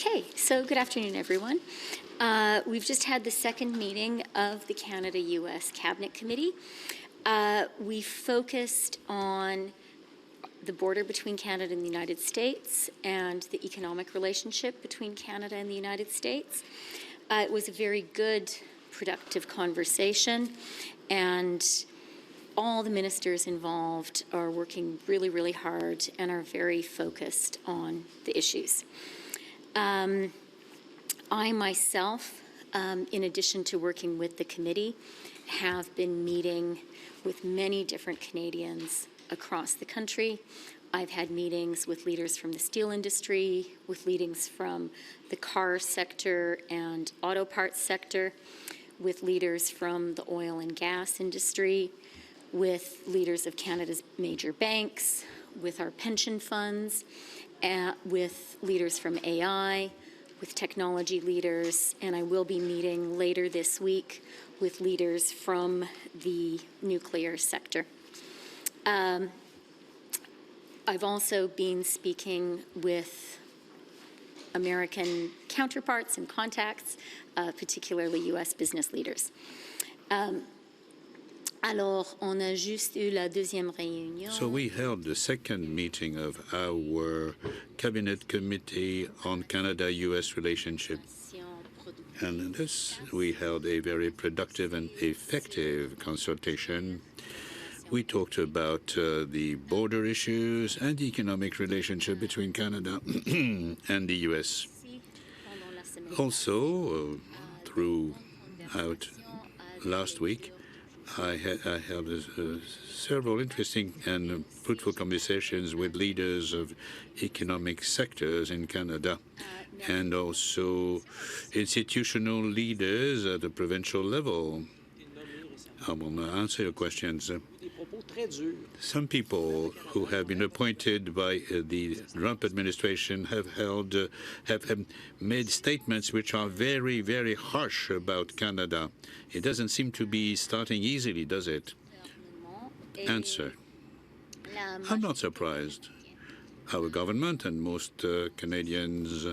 Okay, so good afternoon, everyone. We've just had the second meeting of the Canada-US Cabinet Committee. We focused on the border between Canada and the United States and the economic relationship between Canada and the United States. It was a very good, productive conversation, and all the ministers involved are working really, really hard and are very focused on the issues. I myself, in addition to working with the committee, have been meeting with many different Canadians across the country. I've had meetings with leaders from the steel industry, with leaders from the car sector and auto parts sector, with leaders from the oil and gas industry, with leaders of Canada's major banks, with our pension funds, with leaders from AI, with technology leaders, and I will be meeting later this week with leaders from the nuclear sector. I've also been speaking with American counterparts and contacts, particularly U.S. business leaders. Alors, on a juste eu la deuxième réunion. So we held the second meeting of our Cabinet Committee on Canada-US relationship. And in this, we held a very productive and effective consultation. We talked about the border issues and the economic relationship between Canada and the US. Also, throughout last week, I held several interesting and fruitful conversations with leaders of economic sectors in Canada and also institutional leaders at the provincial level. I will answer your questions. Some people who have been appointed by the Trump administration have made statements which are very, very harsh about Canada. It doesn't seem to be starting easily, does it? Answer. I'm not surprised. Our government and most Canadians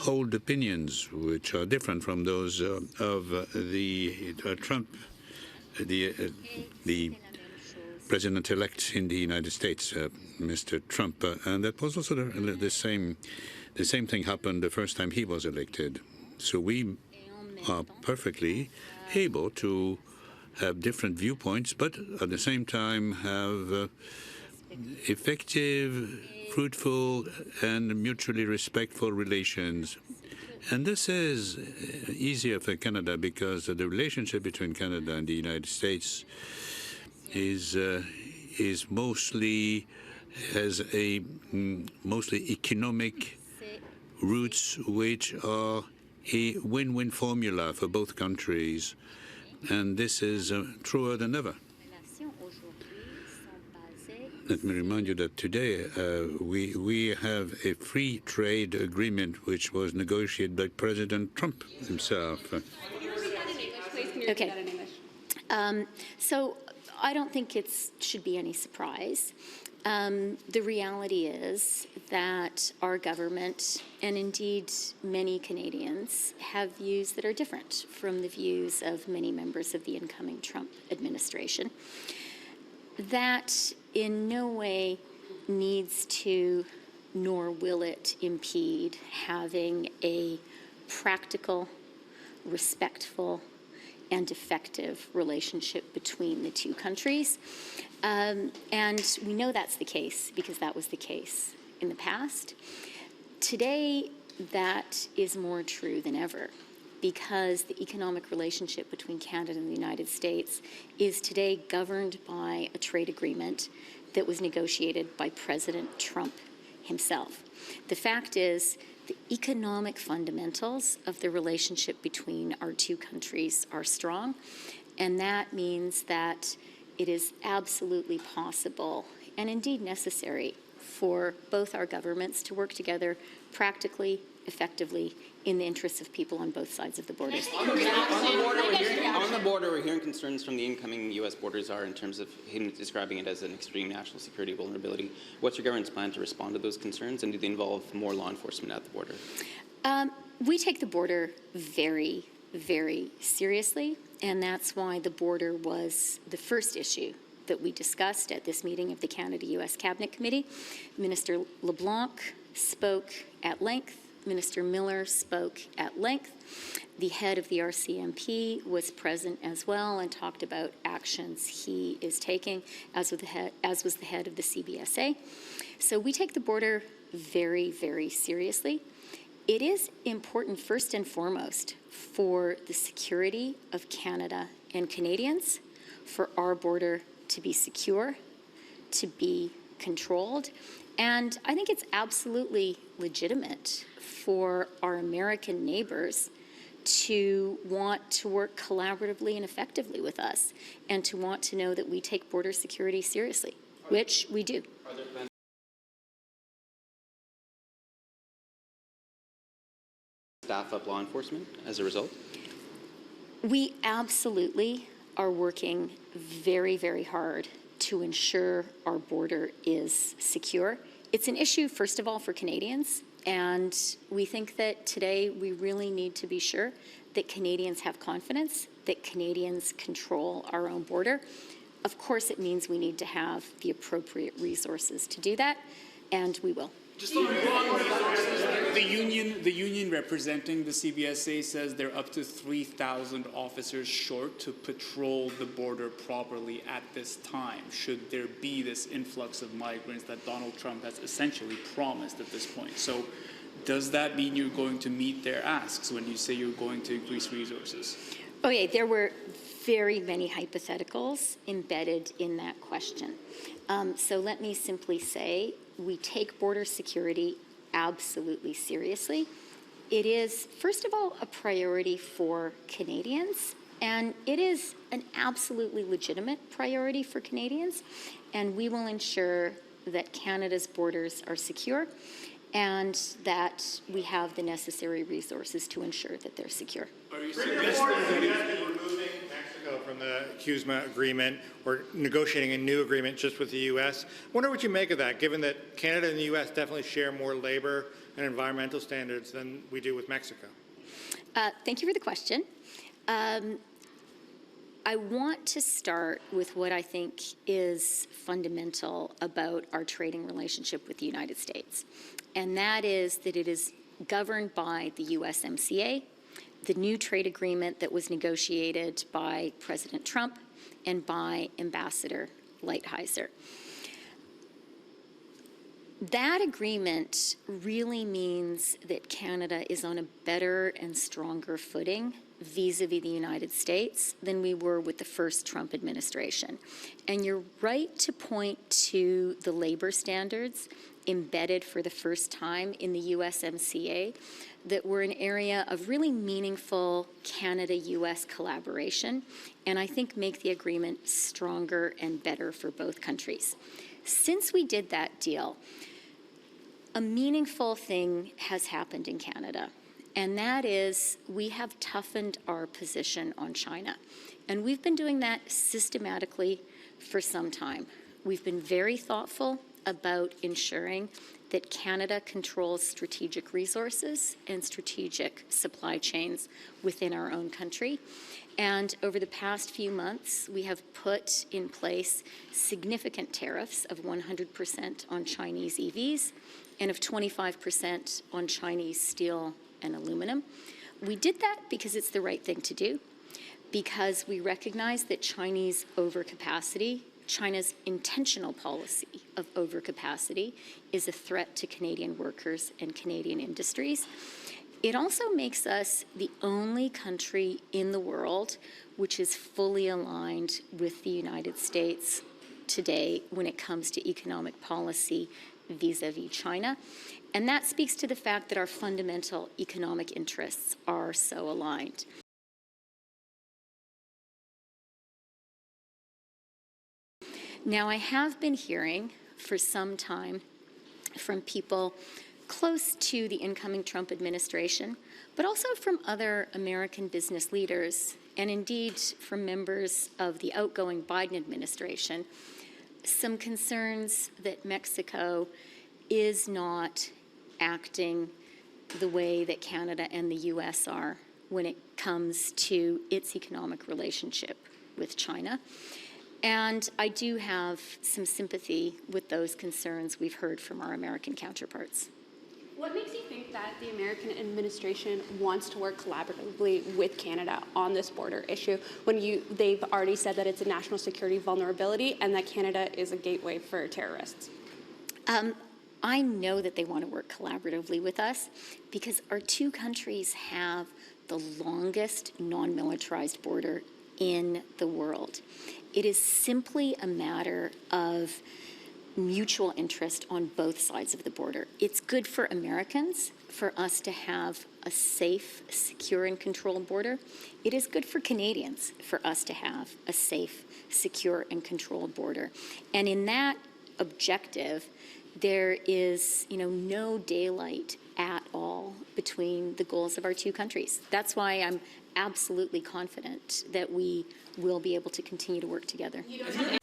hold opinions which are different from those of the Trump, the president-elect in the United States, Mr. Trump, and that was also the same thing happened the first time he was elected. So we are perfectly able to have different viewpoints, but at the same time have effective, fruitful, and mutually respectful relations. And this is easier for Canada because the relationship between Canada and the United States is mostly has a mostly economic roots, which are a win-win formula for both countries, and this is truer than ever. Let me remind you that today we have a free trade agreement which was negotiated by President Trump himself. Okay. So I don't think it should be any surprise. The reality is that our government, and indeed many Canadians, have views that are different from the views of many members of the incoming Trump administration. That in no way needs to, nor will it impede having a practical, respectful, and effective relationship between the two countries. And we know that's the case because that was the case in the past. Today, that is more true than ever because the economic relationship between Canada and the United States is today governed by a trade agreement that was negotiated by President Trump himself. The fact is, the economic fundamentals of the relationship between our two countries are strong, and that means that it is absolutely possible and indeed necessary for both our governments to work together practically, effectively, in the interests of people on both sides of the border. On the border, we're hearing concerns from the incoming U.S. border czar in terms of him describing it as an extreme national security vulnerability. What's your government's plan to respond to those concerns, and do they involve more law enforcement at the border? We take the border very, very seriously, and that's why the border was the first issue that we discussed at this meeting of the Canada-U.S. Cabinet Committee. Minister LeBlanc spoke at length. Minister Miller spoke at length. The head of the RCMP was present as well and talked about actions he is taking, as was the head of the CBSA. So we take the border very, very seriously. It is important, first and foremost, for the security of Canada and Canadians, for our border to be secure, to be controlled. And I think it's absolutely legitimate for our American neighbors to want to work collaboratively and effectively with us, and to want to know that we take border security seriously, which we do. Are there plans to staff up law enforcement as a result? We absolutely are working very, very hard to ensure our border is secure. It's an issue, first of all, for Canadians, and we think that today we really need to be sure that Canadians have confidence, that Canadians control our own border. Of course, it means we need to have the appropriate resources to do that, and we will. Just on the union representing the CBSA says they're up to 3,000 officers short to patrol the border properly at this time, should there be this influx of migrants that Donald Trump has essentially promised at this point. So does that mean you're going to meet their asks when you say you're going to increase resources? Okay, there were very many hypotheticals embedded in that question. So let me simply say, we take border security absolutely seriously. It is, first of all, a priority for Canadians, and it is an absolutely legitimate priority for Canadians, and we will ensure that Canada's borders are secure and that we have the necessary resources to ensure that they're secure. Are you removing Mexico from the CUSMA agreement or negotiating a new agreement just with the U.S.? I wonder what you make of that, given that Canada and the U.S. definitely share more labor and environmental standards than we do with Mexico. Thank you for the question. I want to start with what I think is fundamental about our trading relationship with the United States, and that is that it is governed by the USMCA, the new trade agreement that was negotiated by President Trump and by Ambassador Lighthizer. That agreement really means that Canada is on a better and stronger footing vis-a-vis the United States than we were with the first Trump administration. And you're right to point to the labor standards embedded for the first time in the USMCA that were an area of really meaningful Canada-US collaboration, and I think make the agreement stronger and better for both countries. Since we did that deal, a meaningful thing has happened in Canada, and that is we have toughened our position on China. And we've been doing that systematically for some time. We've been very thoughtful about ensuring that Canada controls strategic resources and strategic supply chains within our own country. And over the past few months, we have put in place significant tariffs of 100% on Chinese EVs and of 25% on Chinese steel and aluminum. We did that because it's the right thing to do, because we recognize that Chinese overcapacity, China's intentional policy of overcapacity, is a threat to Canadian workers and Canadian industries. It also makes us the only country in the world which is fully aligned with the United States today when it comes to economic policy vis-a-vis China. And that speaks to the fact that our fundamental economic interests are so aligned. Now, I have been hearing for some time from people close to the incoming Trump administration, but also from other American business leaders, and indeed from members of the outgoing Biden administration, some concerns that Mexico is not acting the way that Canada and the U.S. are when it comes to its economic relationship with China. And I do have some sympathy with those concerns we've heard from our American counterparts. What makes you think that the American administration wants to work collaboratively with Canada on this border issue when they've already said that it's a national security vulnerability and that Canada is a gateway for terrorists? I know that they want to work collaboratively with us because our two countries have the longest non-militarized border in the world. It is simply a matter of mutual interest on both sides of the border. It's good for Americans for us to have a safe, secure, and controlled border. It is good for Canadians for us to have a safe, secure, and controlled border. And in that objective, there is, no daylight at all between the goals of our two countries. That's why I'm absolutely confident that we will be able to continue to work together. You don't have any